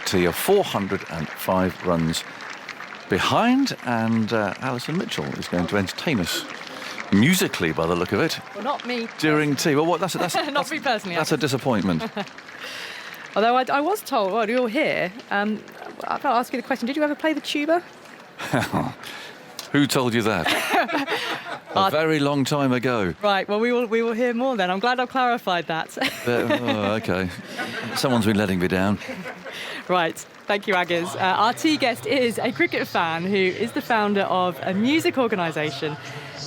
So you're 405 runs behind, and Alison Mitchell is going to entertain us musically, by the look of it. Well, not me. During tea. Well, that's not me personally. That's a disappointment. Although I was told, while you're here, I'll ask you the question, did you ever play the tuba? Who told you that? A very long time ago. Right, well, we will hear more then. I'm glad I've clarified that. OK. Someone's been letting me down. Right, thank you, Aggers. Our tea guest is a cricket fan who is the founder of a music organisation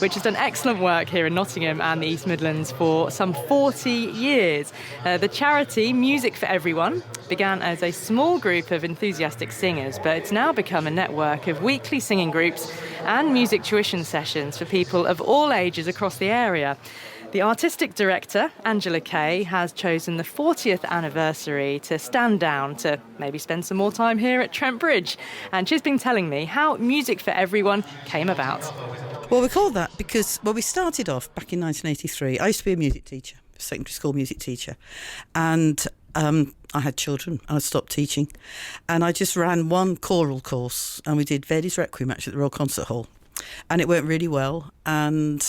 which has done excellent work here in Nottingham and the East Midlands for some 40 years. The charity Music for Everyone began as a small group of enthusiastic singers, but it's now become a network of weekly singing groups and music tuition sessions for people of all ages across the area. The artistic director, Angela Kay, has chosen the 40th anniversary to stand down to maybe spend some more time here at Trent Bridge. And she's been telling me how Music for Everyone came about. Well, we called that because, we started off back in 1983. I used to be a music teacher, a secondary school music teacher. And I had children. I stopped teaching. And I just ran one choral course. And we did Verdi's Requiem, actually, at the Royal Concert Hall. And it went really well. And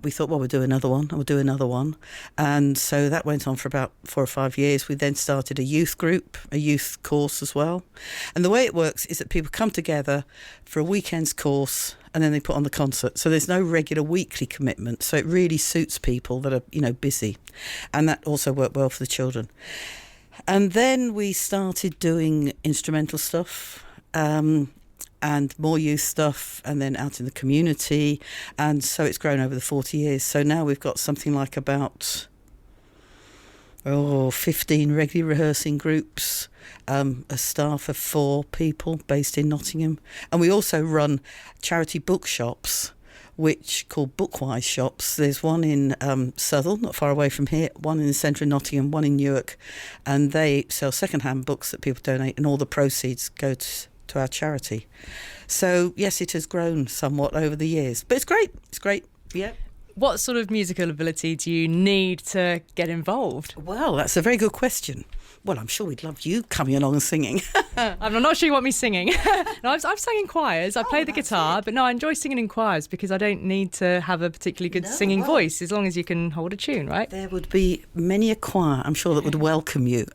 we thought, well, we'll do another one, and we'll do another one. And so that went on for about 4 or 5 years. We then started a youth group, a youth course as well. And the way it works is that people come together for a weekend's course and then they put on the concert. So there's no regular weekly commitment. So it really suits people that are, busy. And that also worked well for the children. And then we started doing instrumental stuff, and more youth stuff, and then out in the community. And so it's grown over the 40 years. So now we've got something like about 15 regularly rehearsing groups, a staff of 4 people based in Nottingham. And we also run charity bookshops, which called Bookwise shops. There's one in Southall, not far away from here, one in the centre of Nottingham, one in Newark. And they sell second-hand books that people donate, and all the proceeds go to our charity. So yes, it has grown somewhat over the years, but it's great, yeah. What sort of musical ability do you need to get involved? Well, that's a very good question. Well, I'm sure we'd love you coming along and singing. I'm not sure you want me singing. No, I've sung in choirs. I play the guitar, but no, I enjoy singing in choirs because I don't need to have a particularly good singing voice, as long as you can hold a tune, right? There would be many a choir, I'm sure, that would welcome you.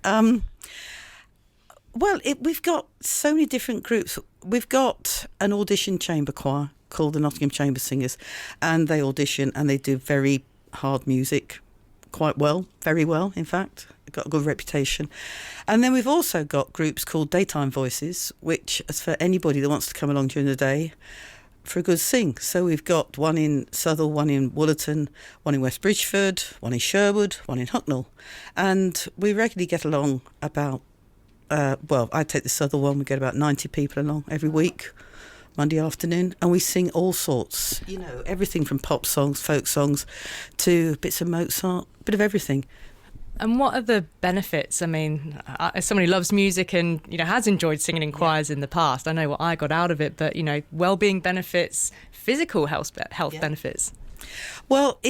We've got so many different groups. We've got an audition chamber choir called the Nottingham Chamber Singers, and they audition and they do very hard music quite well, very well, in fact. They've got a good reputation. And then we've also got groups called Daytime Voices, which is for anybody that wants to come along during the day for a good sing. So we've got one in Southall, one in Woolerton, one in West Bridgeford, one in Sherwood, one in Hucknall. And we regularly get along about I take the Southall one. We get about 90 people along every week, Monday afternoon, and we sing all sorts, everything from pop songs, folk songs, to bits of Mozart, a bit of everything. And what are the benefits? I mean, as someone who loves music and, has enjoyed singing in choirs in the past, I know what I got out of it, but, well-being benefits, physical health benefits. Well,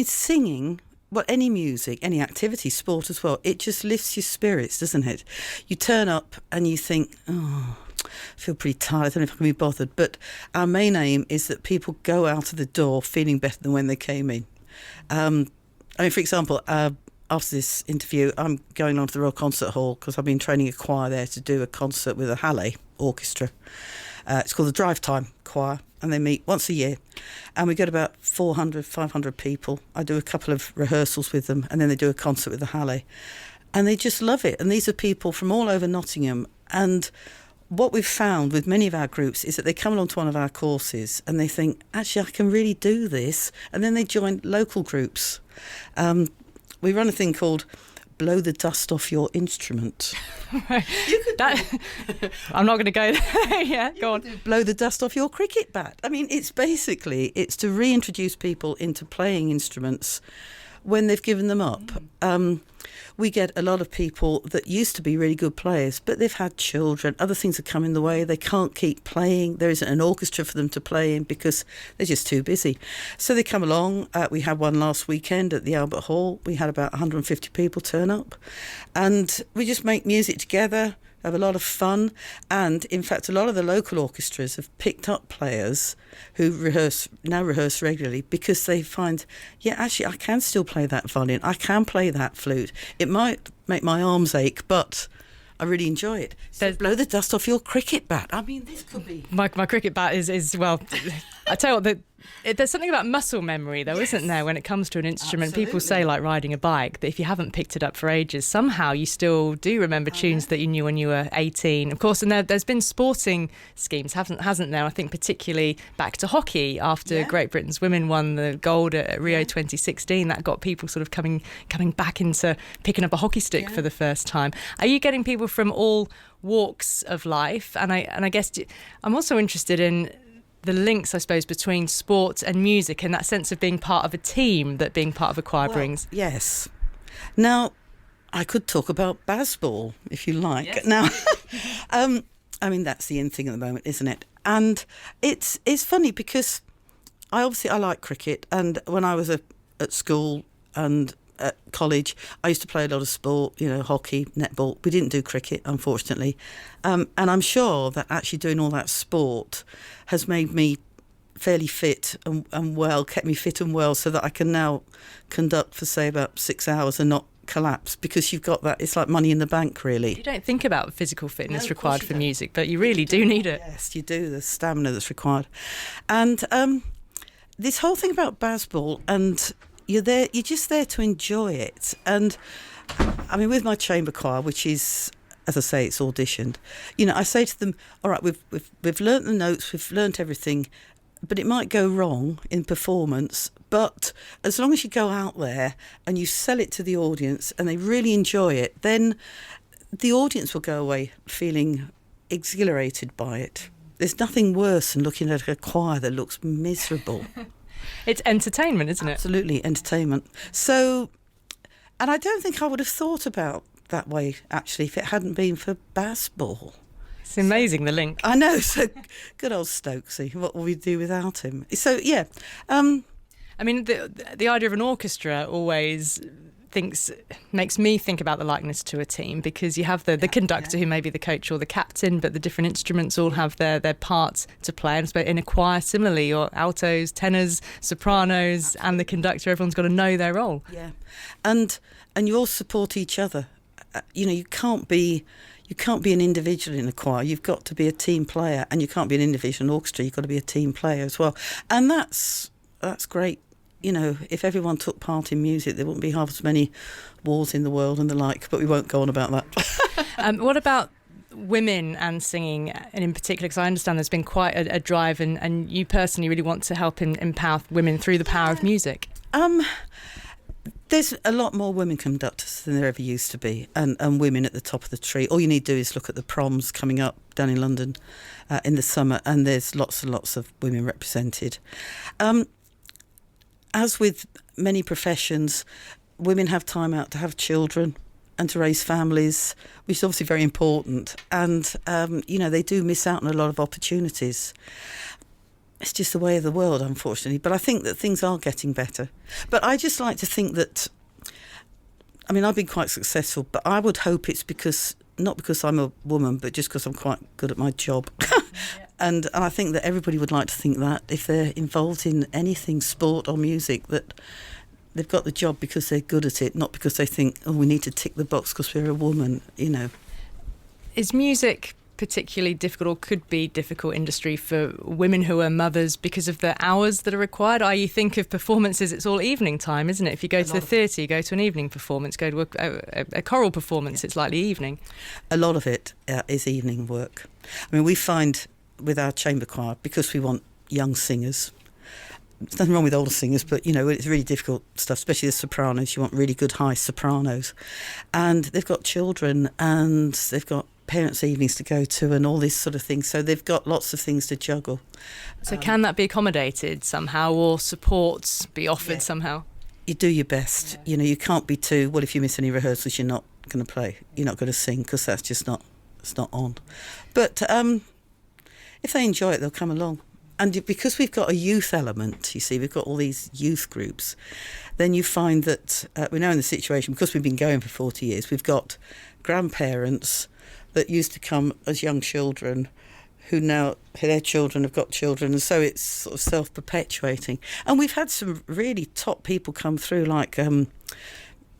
singing... Well, any music, any activity, sport as well, it just lifts your spirits, doesn't it? You turn up and you think, I feel pretty tired, I don't know if I can be bothered. But our main aim is that people go out of the door feeling better than when they came in. For example, after this interview, I'm going on to the Royal Concert Hall because I've been training a choir there to do a concert with a Halle orchestra. It's called the Drive Time Choir, and they meet once a year. And we get about 400, 500 people. I do a couple of rehearsals with them, and then they do a concert with the Halle. And they just love it. And these are people from all over Nottingham. And what we've found with many of our groups is that they come along to one of our courses and they think, actually, I can really do this. And then they join local groups. We run a thing called Blow the Dust Off Your Instrument. I'm not going to go there. Yeah, go on. Blow the dust off your cricket bat. I mean, it's to reintroduce people into playing instruments when they've given them up. We get a lot of people that used to be really good players, but they've had children, other things have come in the way, they can't keep playing, there isn't an orchestra for them to play in because they're just too busy. So they come along. We had one last weekend at the Albert Hall. We had about 150 people turn up, and we just make music together, have a lot of fun. And in fact, a lot of the local orchestras have picked up players who now rehearse regularly, because they find, yeah, actually I can still play that violin, I can play that flute. It might make my arms ache, but I really enjoy it. So blow the dust off your cricket bat. I mean, this could be... My cricket bat is well, I tell you what, there's something about muscle memory, though, isn't there, when it comes to an instrument? Absolutely. People say, like riding a bike, that if you haven't picked it up for ages, somehow you still do remember tunes that you knew when you were 18. Of course, and there's been sporting schemes, hasn't there? I think particularly back to hockey after Great Britain's women won the gold at Rio 2016. That got people sort of coming back into picking up a hockey stick for the first time. Are you getting people from all walks of life? And I guess I'm also interested in the links, I suppose, between sport and music, and that sense of being part of a team that being part of a choir brings. Yes. Now, I could talk about baseball, if you like. Yes. Now, I mean, that's the in thing at the moment, isn't it? And it's funny because I like cricket, and when I was at school and at college, I used to play a lot of sport, hockey, netball. We didn't do cricket, unfortunately. And I'm sure that actually doing all that sport has made me fairly fit and well, kept me fit and well, so that I can now conduct for, say, about 6 hours and not collapse, because you've got that. It's like money in the bank, really. You don't think about physical fitness required for don't. music, but you really do need it. Yes, you do, the stamina that's required. And this whole thing about baseball, and you're just there to enjoy it. And I mean, with my chamber choir, which is, as I say, it's auditioned, I say to them, all right, we've learnt the notes, we've learnt everything, but it might go wrong in performance. But as long as you go out there and you sell it to the audience and they really enjoy it, then the audience will go away feeling exhilarated by it. There's nothing worse than looking at a choir that looks miserable. It's entertainment, isn't it? Absolutely, entertainment. So, and I don't think I would have thought about that way, actually, if it hadn't been for baseball. It's amazing, the link. I know, so good old Stokesy, what will we do without him? So, yeah. I mean, the idea of an orchestra always makes me think about the likeness to a team, because you have the conductor who may be the coach or the captain, but the different instruments all have their parts to play. And in a choir, similarly, or altos, tenors, sopranos, and the conductor, everyone's got to know their role. Yeah, and you all support each other. You can't be an individual in a choir. You've got to be a team player, and you can't be an individual in an orchestra. You've got to be a team player as well, and that's great. If everyone took part in music, there wouldn't be half as many wars in the world and the like, but we won't go on about that. What about women and singing, and in particular, because I understand there's been quite a drive, and you personally really want to help empower women through the power of music? There's a lot more women conductors than there ever used to be, and women at the top of the tree. All you need to do is look at the proms coming up down in London in the summer, and there's lots and lots of women represented. As with many professions, women have time out to have children and to raise families, which is obviously very important. And, they do miss out on a lot of opportunities. It's just the way of the world, unfortunately. But I think that things are getting better. But I just like to think that, I've been quite successful, but I would hope it's not because I'm a woman, but just because I'm quite good at my job. And I think that everybody would like to think that if they're involved in anything, sport or music, that they've got the job because they're good at it, not because they think, we need to tick the box because we're a woman, Is music particularly difficult, or could be difficult industry for women who are mothers because of the hours that are required? You think of performances, it's all evening time, isn't it? If you go to the theatre, you go to an evening performance, go to a choral performance, it's likely evening. A lot of it is evening work. We find with our chamber choir, because we want young singers, there's nothing wrong with older singers, but it's really difficult stuff, especially the sopranos. You want really good high sopranos, and they've got children, and they've got parents' evenings to go to, and all this sort of thing, so they've got lots of things to juggle. So can that be accommodated somehow, or support be offered somehow? you do your best. Yeah. You know, you can't be too, well, if you miss any rehearsals, you're not going to play. You're not going to sing, because that's just not, it's not on. But if they enjoy it, they'll come along. And because we've got a youth element, you see, we've got all these youth groups, then you find that we're now in the situation, because we've been going for 40 years, we've got grandparents that used to come as young children who now, their children have got children, and so it's sort of self-perpetuating. And we've had some really top people come through, like Sheku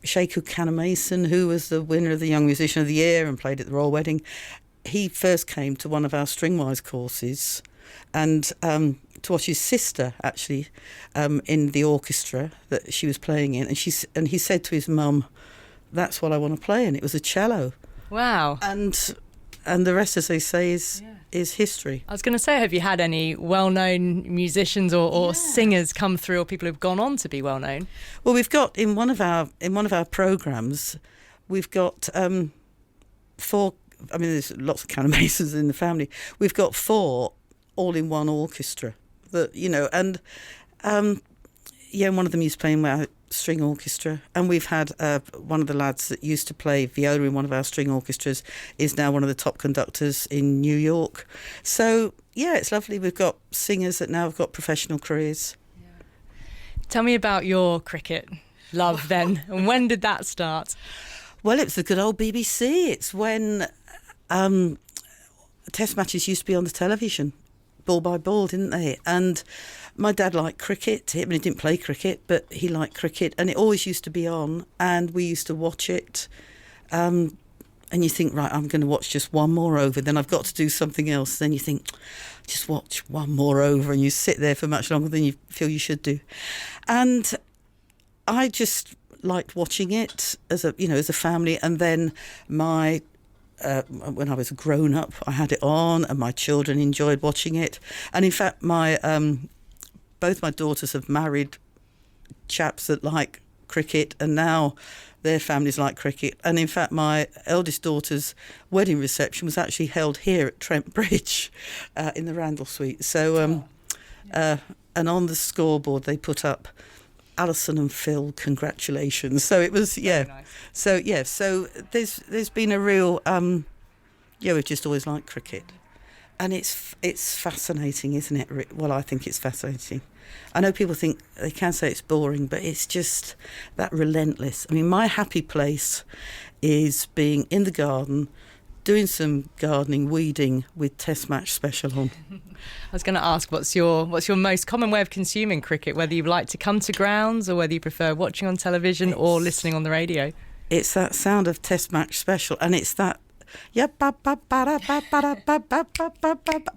Kanamason, who was the winner of the Young Musician of the Year and played at the Royal Wedding. He first came to one of our Stringwise courses, and to watch his sister, actually, in the orchestra that she was playing in. And he said to his mum, "That's what I want to play," and it was a cello. Wow. And the rest, as they say, is history. I was going to say, have you had any well-known musicians or singers come through, or people who've gone on to be well-known? Well, we've got in one of our programmes, we've got 4. I mean, there's lots of Canamasons in the family. We've got 4 all in one orchestra. That, you know, and one of them used to play in our string orchestra, and we've had one of the lads that used to play viola in one of our string orchestras is now one of the top conductors in New York. So yeah, it's lovely. We've got singers that now have got professional careers. Tell me about your cricket love then, and when did that start? Well, it's the good old BBC. It's when test matches used to be on the television, ball by ball, didn't they? And my dad liked cricket. I mean, he didn't play cricket, but he liked cricket, and it always used to be on, and we used to watch it. And you think, right, I'm going to watch just one more over, then I've got to do something else. Then you think, just watch one more over, and you sit there for much longer than you feel you should do. And I just liked watching it as a family. And then when I was a grown up, I had it on, and my children enjoyed watching it. And in fact, both my daughters have married chaps that like cricket, and now their families like cricket. And in fact, my eldest daughter's wedding reception was actually held here at Trent Bridge in the Randall Suite. So, and on the scoreboard they put up Alison and Phil, congratulations. So it was, yeah. Nice. So there's been a real, we've just always liked cricket. And it's fascinating, isn't it? Well, I think it's fascinating. I know people think they can say it's boring, but it's just that relentless. I mean, my happy place is being in the garden, doing some gardening, weeding with Test Match Special on. I was going to ask, what's your most common way of consuming cricket? Whether you like to come to grounds, or whether you prefer watching on television or listening on the radio? It's that sound of Test Match Special, and it's that.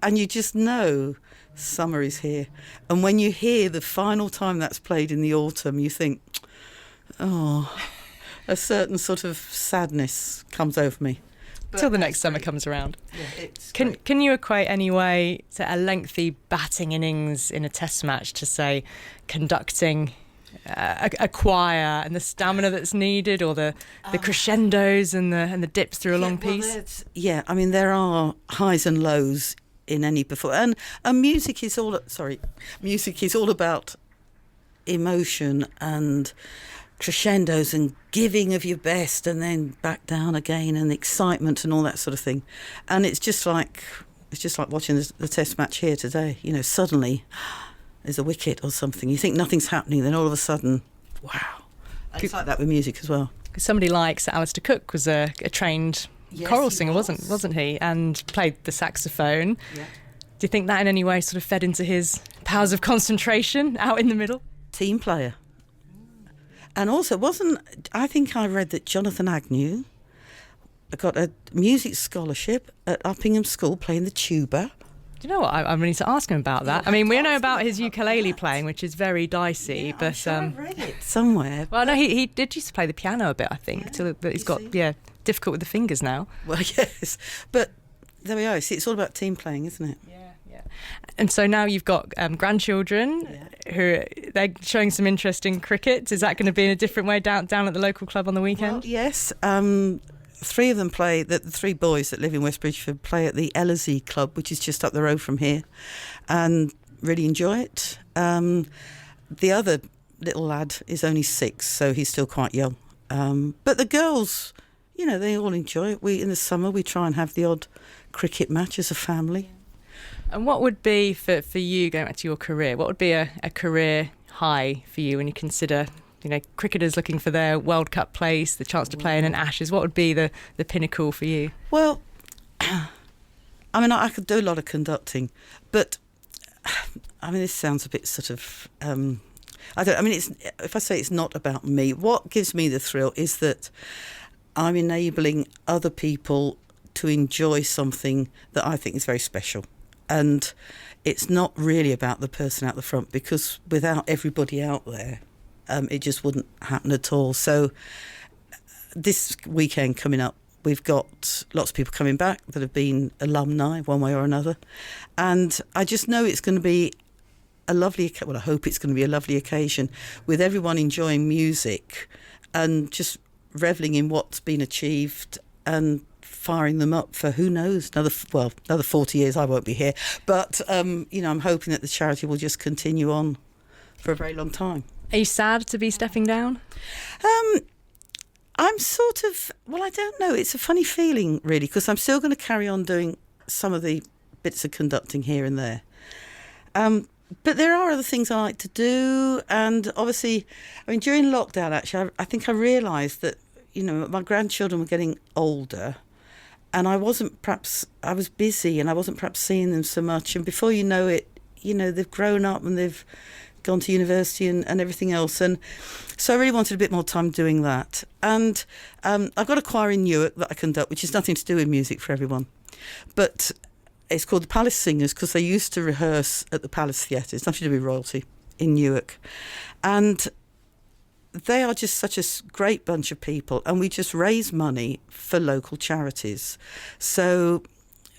And you just know summer is here. And when you hear the final time that's played in the autumn, you think, oh, a certain sort of sadness comes over me. Till the next summer comes around. Yeah, can you equate anyway to a lengthy batting innings in a test match to, say, conducting a choir, and the stamina that's needed, or the crescendos and the dips through a long piece? I mean, there are highs and lows in any performance, and music is all about emotion and crescendos and giving of your best, and then back down again, and excitement and all that sort of thing. And it's just like watching the test match here today. You know, suddenly there's a wicket or something. You think nothing's happening, then all of a sudden, wow. And it's like that with music as well. Somebody like Sir Alistair Cook was a trained choral singer, wasn't he? And played the saxophone. Yeah. Do you think that in any way sort of fed into his powers of concentration out in the middle? Team player. And also, I think I read that Jonathan Agnew got a music scholarship at Uppingham School playing the tuba. Do you know what? I need to ask him about that. I mean, we know about his ukulele playing, which is very dicey, but I'm sure I've read it somewhere. Well, no, he did used to play the piano a bit, I think. But he's got difficult with the fingers now. Well, yes, but there we are. See, it's all about team playing, isn't it? Yeah. And so now you've got grandchildren who they're showing some interest in cricket. Is that going to be in a different way down at the local club on the weekend? Well, yes. 3 of them play, the 3 boys that live in West Bridgford play at the Ellerslie Club, which is just up the road from here, and really enjoy it. The other little lad is only 6, so he's still quite young. But the girls, you know, they all enjoy it. In the summer, we try and have the odd cricket match as a family. And what would be, for you, going back to your career, what would be a career high for you when you consider, you know, cricketers looking for their World Cup place, the chance to play in an Ashes? What would be the pinnacle for you? Well, I mean, I could do a lot of conducting, but I mean, this sounds a bit sort of... if I say it's not about me, what gives me the thrill is that I'm enabling other people to enjoy something that I think is very special. And it's not really about the person out the front, because without everybody out there, it just wouldn't happen at all. So this weekend coming up, we've got lots of people coming back that have been alumni one way or another. And I just know it's going to be I hope it's going to be a lovely occasion with everyone enjoying music and just revelling in what's been achieved and firing them up for, who knows, another 40 years. I won't be here. But, I'm hoping that the charity will just continue on for a very long time. Are you sad to be stepping down? I'm sort of, I don't know. It's a funny feeling, really, because I'm still going to carry on doing some of the bits of conducting here and there. But there are other things I like to do. And obviously, during lockdown, actually, I think I realised that, my grandchildren were getting older and I was busy and I wasn't perhaps seeing them so much. And before you know it, they've grown up and they've gone to university and everything else. And so I really wanted a bit more time doing that. And I've got a choir in Newark that I conduct, which has nothing to do with music for everyone. But it's called the Palace Singers because they used to rehearse at the Palace Theatre. It's nothing to do with royalty in Newark. And they are just such a great bunch of people. And we just raise money for local charities. So,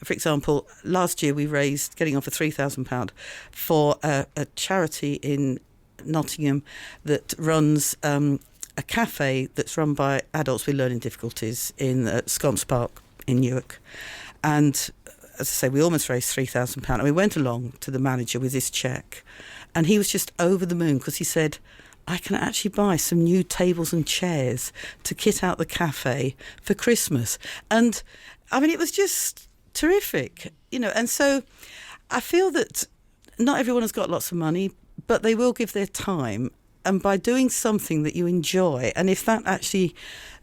for example, last year we raised, getting on for £3,000 for a charity in Nottingham that runs a cafe that's run by adults with learning difficulties in Sconce Park in Newark. And as I say, we almost raised £3,000. And we went along to the manager with this cheque. And he was just over the moon because he said, I can actually buy some new tables and chairs to kit out the cafe for Christmas. And, it was just terrific, And so I feel that not everyone has got lots of money, but they will give their time. And by doing something that you enjoy, and if that actually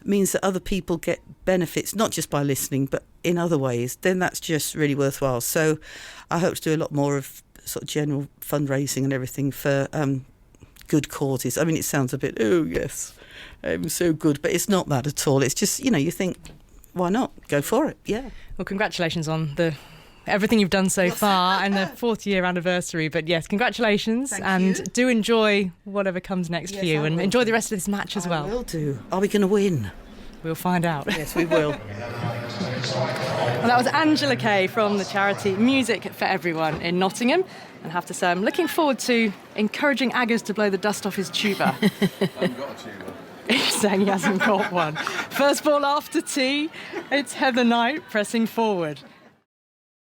means that other people get benefits, not just by listening, but in other ways, then that's just really worthwhile. So I hope to do a lot more of sort of general fundraising and everything for good causes. It sounds a bit, oh, yes, I'm so good, but it's not that at all. It's just, you think, why not? Go for it, yeah. Well, congratulations on everything you've done so far and the 40-year anniversary. But yes, congratulations. Thank you. Do enjoy whatever comes next for you, and enjoy the rest of this match as well. I will do. Are we going to win? We'll find out. Yes, we will. Well, that was Angela Kay from the charity Music for Everyone in Nottingham. And I have to say, I'm looking forward to encouraging Aggers to blow the dust off his tuba. I haven't got a tuba. He's saying he hasn't got one. First ball after tea, it's Heather Knight pressing forward.